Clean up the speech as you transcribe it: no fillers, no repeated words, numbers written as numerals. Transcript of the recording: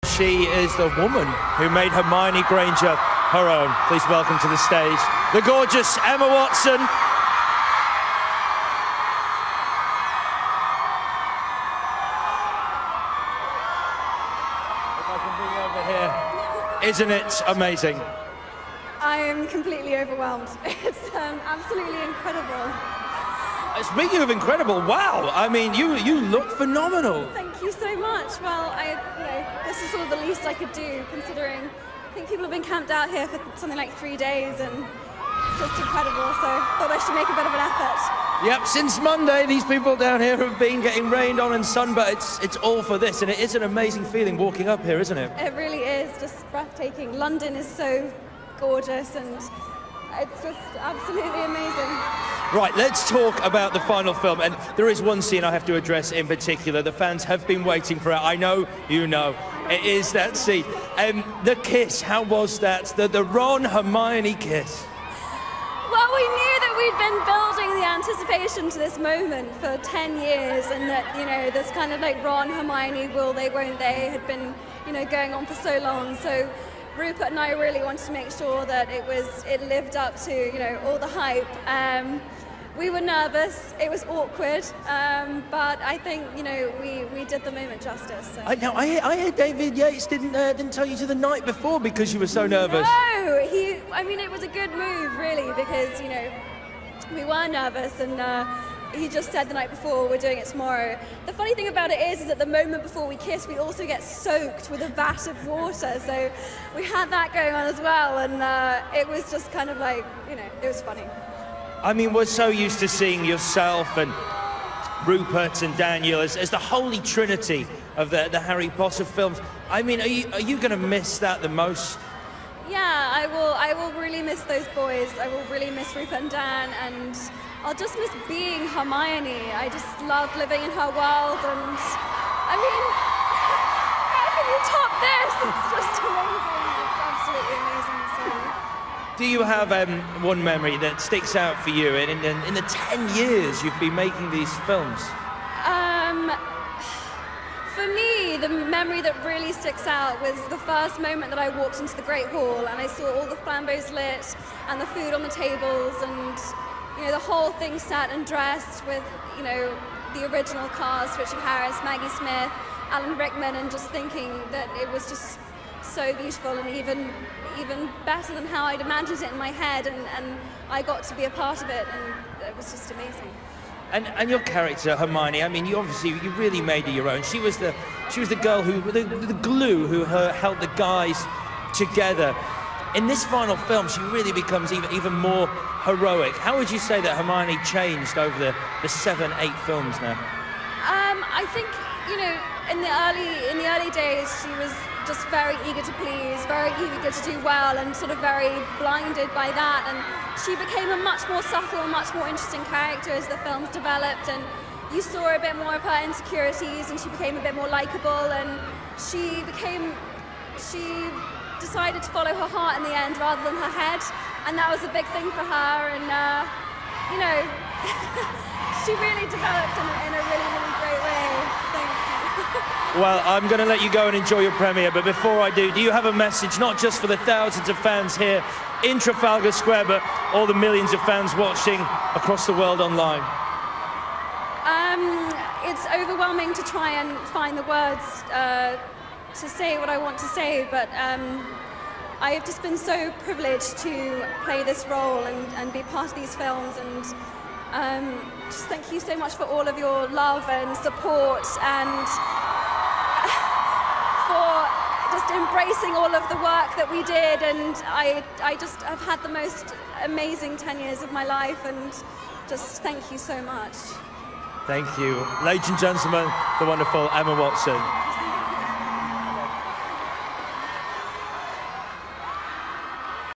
She is the woman who made Hermione Granger her own. Please welcome to the stage the gorgeous Emma Watson. If I can bring you over here. Isn't it amazing? I am completely overwhelmed. It's absolutely incredible. Speaking of incredible, wow! I mean, you look phenomenal. Thank you so much. Well, this is sort of the least I could do, considering I think people have been camped out here for something like 3 days, and it's just incredible. So I thought I should make a bit of an effort. Yep, since Monday, these people down here have been getting rained on and sun, but it's all for this, and it is an amazing feeling walking up here, isn't it? It really is, just breathtaking. London is so gorgeous, and it's just absolutely amazing. Right, let's talk about the final film, and there is one scene I have to address in particular. The fans have been waiting for it. I know you know. It is that scene. The kiss, how was that? The Ron-Hermione kiss. Well, we knew that we'd been building the anticipation to this moment for 10 years, and that, you know, this kind of like Ron, Hermione, will they, won't they, had been, you know, going on for so long. So Rupert and I really wanted to make sure that it lived up to, you know, all the hype. We were nervous, it was awkward, but I think, you know, we did the moment justice. So. I heard David Yates didn't tell you to the night before because you were so nervous. No, I mean, it was a good move, really, because, you know, we were nervous, and he just said the night before, we're doing it tomorrow. The funny thing about it is that the moment before we kiss, we also get soaked with a vat of water, so we had that going on as well, and it was just kind of like, you know, it was funny. I mean, we're so used to seeing yourself and Rupert and Daniel as the holy trinity of the Harry Potter films. I mean, are you going to miss that the most? Yeah, I will really miss those boys. I will really miss Rupert and Dan, and I'll just miss being Hermione. I just love living in her world, and I mean, how can you top this? It's just amazing. It's absolutely amazing. So. Do you have one memory that sticks out for you in the 10 years you've been making these films? For me, the memory that really sticks out was the first moment that I walked into the Great Hall and I saw all the flambeaux lit and the food on the tables, and, you know, the whole thing set and dressed with, you know, the original cast, Richard Harris, Maggie Smith, Alan Rickman, and just thinking that it was just so beautiful and even better than how I'd imagined it in my head, and I got to be a part of it, and it was just amazing. And your character Hermione, I mean, you really made her your own. She was the girl the glue who held the guys together. In this final film, she really becomes even more heroic. How would you say that Hermione changed over the 7, 8 films now? I think, you know, in the early days, she was just very eager to please, very eager to do well, and sort of very blinded by that. And she became a much more subtle, much more interesting character as the films developed, and you saw a bit more of her insecurities, and she became a bit more likable, and she decided to follow her heart in the end rather than her head, and that was a big thing for her. And you know, she really developed in a really, really great way. Thank you. Well, I'm going to let you go and enjoy your premiere, but before I do you have a message, not just for the thousands of fans here in Trafalgar Square, but all the millions of fans watching across the world online? It's overwhelming to try and find the words to say what I want to say, but I have just been so privileged to play this role and be part of these films, and just thank you so much for all of your love and support, and for just embracing all of the work that we did. And I just have had the most amazing 10 years of my life, and just thank you so much. Thank you. Ladies and gentlemen, the wonderful Emma Watson.